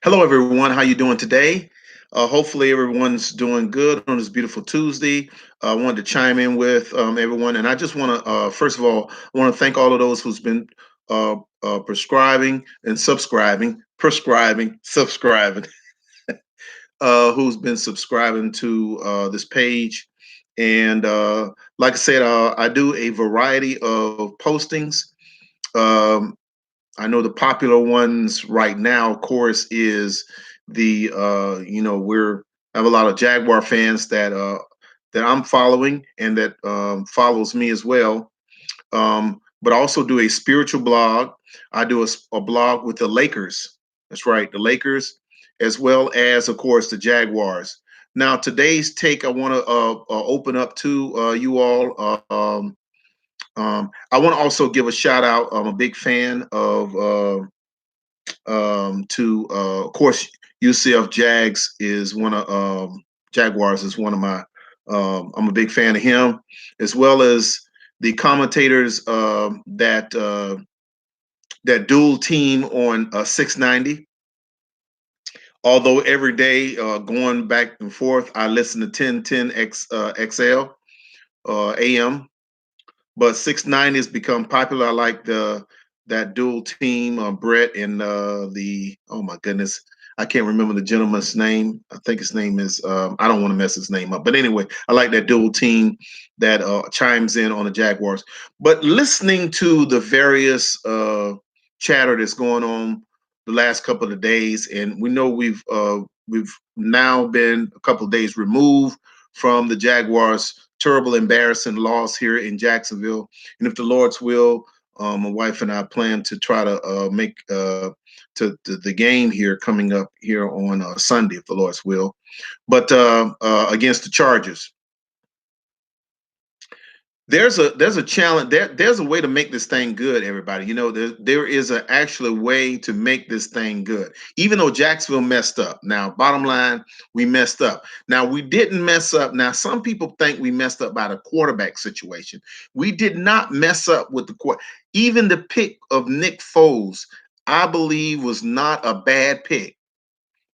Hello, everyone. How you doing today? Hopefully, everyone's doing good on this beautiful Tuesday. I wanted to chime in with everyone, and I just want to, first of all, I want to thank all of those who's been prescribing and subscribing, who's been subscribing to this page. And like I said, I do a variety of postings. Um, I know the popular ones right now, of course, is the we're I have a lot of Jaguar fans that I'm following and that follows me as well. But I also do a spiritual blog. I do a blog with the Lakers. That's right, the Lakers, as well as, of course, the Jaguars. Now, today's take, I want to open up to you all. I want to also give a shout out. I'm a big fan of to of course UCF Jaguars is one of my I'm a big fan of him, as well as the commentators that dual team on 690. Although every day going back and forth, I listen to 1010 XL AM, but 690 has become popular. I like the that dual team, Brett and the oh my goodness, I can't remember the gentleman's name. I think his name is I don't want to mess his name up, but anyway, I like that dual team that chimes in on the Jaguars. But listening to the various chatter that's going on the last couple of days, and we know we've now been a couple of days removed from the Jaguars' terrible, embarrassing loss here in Jacksonville. And if the Lord's will, my wife and I plan to try to make to the game here coming up here on Sunday, if the Lord's will. But against the Chargers, there's a challenge there's a way to make this thing good, everybody. There is a actual way to make this thing good, even though Jacksonville messed up. Now, bottom line, we messed up. Now, we didn't mess up. Now, some people think we messed up by the quarterback situation. We did not mess up with the court. Even the pick of Nick Foles, I believe, was not a bad pick.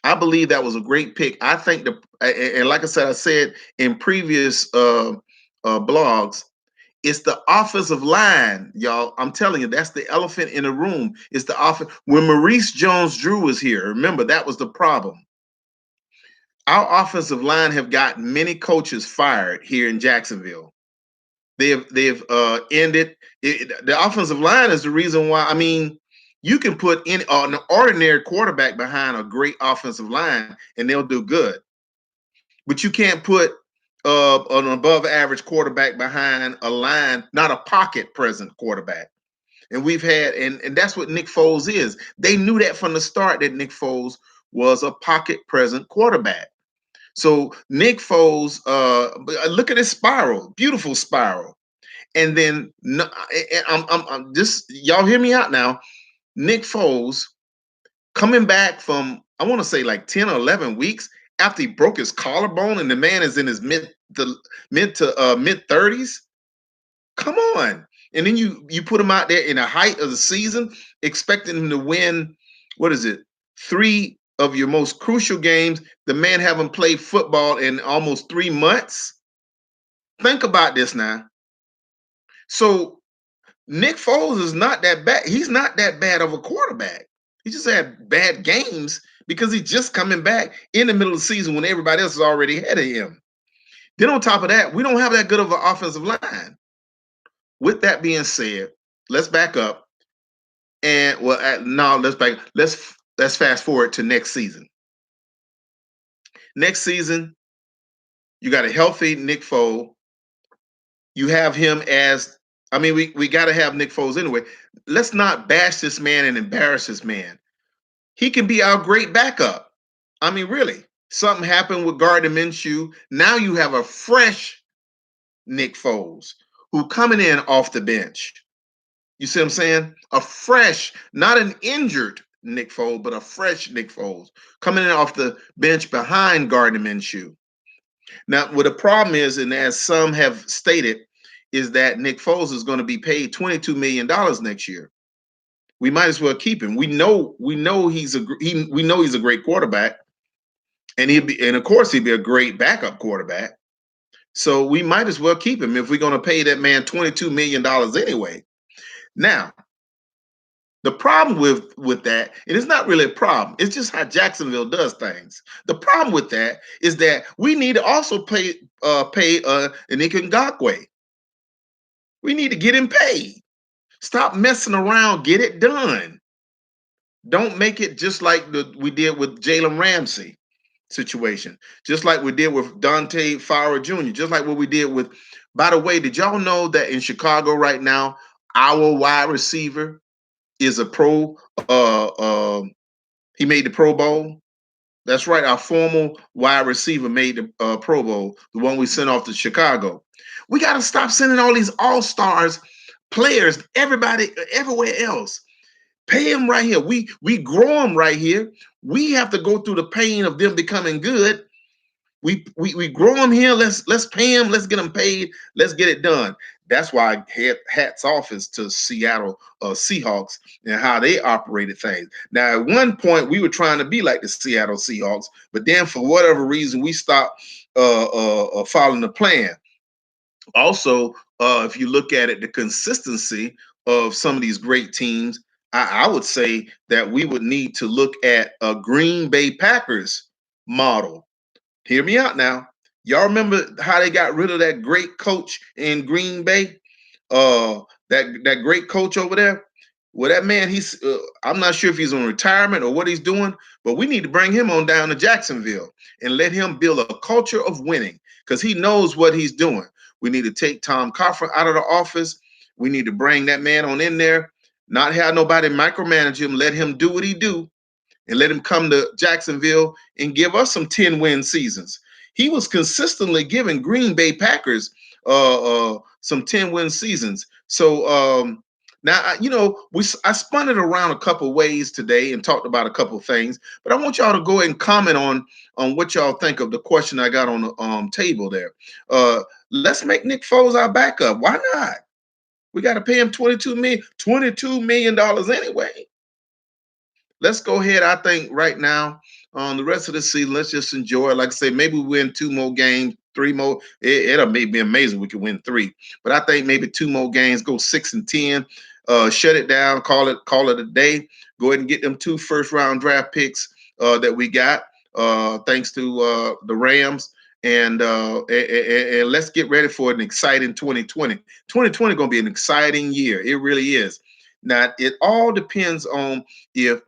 I believe that was a great pick. I think and like I said in previous blogs, it's the offensive line, y'all. I'm telling you, that's the elephant in the room. It's the offense. When Maurice Jones-Drew was here, remember that was the problem. Our offensive line have gotten many coaches fired here in Jacksonville. They've ended the offensive line is the reason why. I mean, you can put in an ordinary quarterback behind a great offensive line, and they'll do good. But you can't put an above average quarterback behind a line, not a pocket present quarterback. And we've had, and that's what Nick Foles is. They knew that from the start that Nick Foles was a pocket present quarterback. So Nick Foles, look at his spiral, beautiful spiral. And then I'm just y'all hear me out now. Nick Foles coming back from I want to say like 10 or 11 weeks after he broke his collarbone, and the man is in his mid to mid 30s. Come on. And then you put him out there in the height of the season, expecting him to win, what is it, three of your most crucial games. The man haven't played football in almost 3 months. Think about this now. So Nick Foles is not that bad. He's not that bad of a quarterback. He just had bad games because he's just coming back in the middle of the season when everybody else is already ahead of him. Then on top of that, we don't have that good of an offensive line. With that being said, let's back up. And well, no, let's fast forward to next season. Next season, you got a healthy Nick Foles. You have him as I mean, we got to have Nick Foles anyway. Let's not bash this man and embarrass this man. He can be our great backup. I mean, really. Something happened with Gardner Minshew. Now you have a fresh Nick Foles who coming in off the bench. You see what I'm saying? A fresh, not an injured Nick Foles, but a fresh Nick Foles coming in off the bench behind Gardner Minshew. Now, what the problem is, and as some have stated, is that Nick Foles is going to be paid $22 million next year. We might as well keep him. We know he's a great quarterback, and of course he'd be a great backup quarterback. So we might as well keep him if we're going to pay that man $22 million anyway. Now, the problem with that, and it's not really a problem, it's just how Jacksonville does things. The problem with that is that we need to also pay Enika Ngakwe. We need to get him paid. Stop messing around, get it done. Don't make it just like we did with Jalen Ramsey situation, just like we did with Dante Fowler Jr., just like what we did with. By the way, did y'all know that in Chicago right now, our wide receiver is a pro? He made the Pro Bowl. That's right. Our former wide receiver made the Pro Bowl, the one we sent off to Chicago. We got to stop sending all these all-stars players, everybody, everywhere else. Pay them right here. We grow them right here. We have to go through the pain of them becoming good. We grow them here. Let's pay them. Let's get them paid. Let's get it done. That's why hats off is to Seattle Seahawks and how they operated things. Now, at one point, we were trying to be like the Seattle Seahawks, but then for whatever reason, we stopped following the plan. Also, if you look at it, the consistency of some of these great teams, I would say that we would need to look at a Green Bay Packers model. Hear me out now. Y'all remember how they got rid of that great coach in Green Bay? That great coach over there. Well, that man, I'm not sure if he's on retirement or what he's doing, but we need to bring him on down to Jacksonville and let him build a culture of winning because he knows what he's doing. We need to take Tom Coughlin out of the office. We need to bring that man on in there, not have nobody micromanage him, let him do what he do, and let him come to Jacksonville and give us some 10-win seasons. He was consistently giving Green Bay Packers some 10-win seasons. So now, I spun it around a couple ways today and talked about a couple things, but I want y'all to go ahead and comment on what y'all think of the question I got on the table there. Let's make Nick Foles our backup. Why not? We got to pay him $22 million anyway. Let's go ahead. I think right now, on the rest of the season, let's just enjoy it. Like I say, maybe we win 2 more games, 3 more. It'll maybe be amazing if we could win 3. But I think maybe 2 more games, go 6-10, shut it down, call it a day. Go ahead and get them 2 first-round draft picks that we got, thanks to the Rams. And let's get ready for an exciting 2020. 2020 going to be an exciting year. It really is. Now, it all depends on if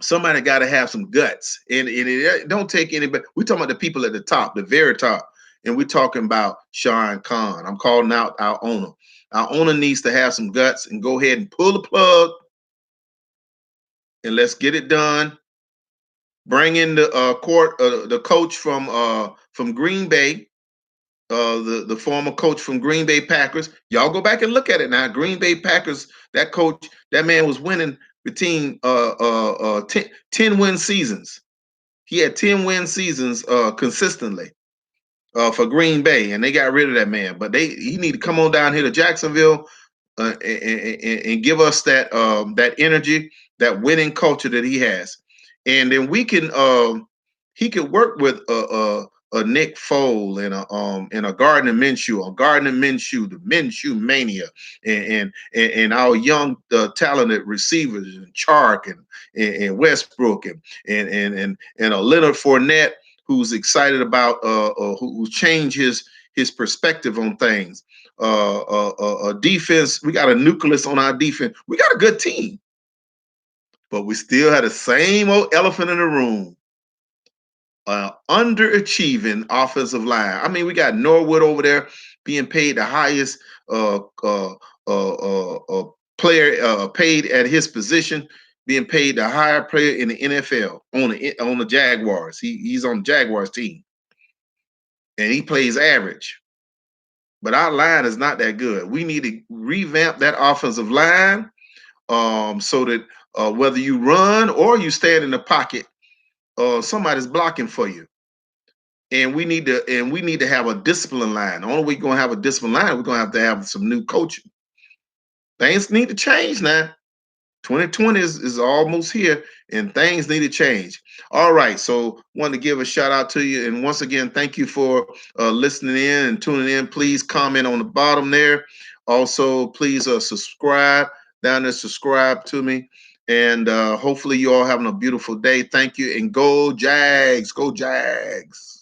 somebody got to have some guts, and it don't take anybody. We're talking about the people at the top, the very top, and we're talking about Sean Khan. I'm calling out our owner. Our owner needs to have some guts and go ahead and pull the plug, and let's get it done. Bring in the coach from Green Bay, the former coach from Green Bay Packers. Y'all go back and look at it now. Green Bay Packers, that coach, that man was winning between 10-win seasons. He had 10-win seasons consistently for Green Bay, and they got rid of that man. But he need to come on down here to Jacksonville and give us that energy, that winning culture that he has, and then we can he could work with a Nick Foles and a Gardner Minshew, the Minshew mania, and our young talented receivers, and Chark and Westbrook and a Leonard Fournette who's excited about who changed his perspective on things. Defense, we got a nucleus on our defense. We got a good team, but we still had the same old elephant in the room. Underachieving offensive line. I mean, we got Norwood over there being paid the highest player paid at his position, being paid the higher player in the NFL on the Jaguars. He's on the Jaguars team, and he plays average. But our line is not that good. We need to revamp that offensive line so that whether you run or you stand in the pocket, somebody's blocking for you. And we need to have a disciplined line. The only way we're gonna have a disciplined line, we're gonna have to have some new coaching. Things need to change now. 2020 is almost here and things need to change. All right. So want to give a shout out to you. And once again, thank you for listening in and tuning in. Please comment on the bottom there. Also, please subscribe down there, subscribe to me. And hopefully you all having a beautiful day. Thank you. And go Jags. Go Jags.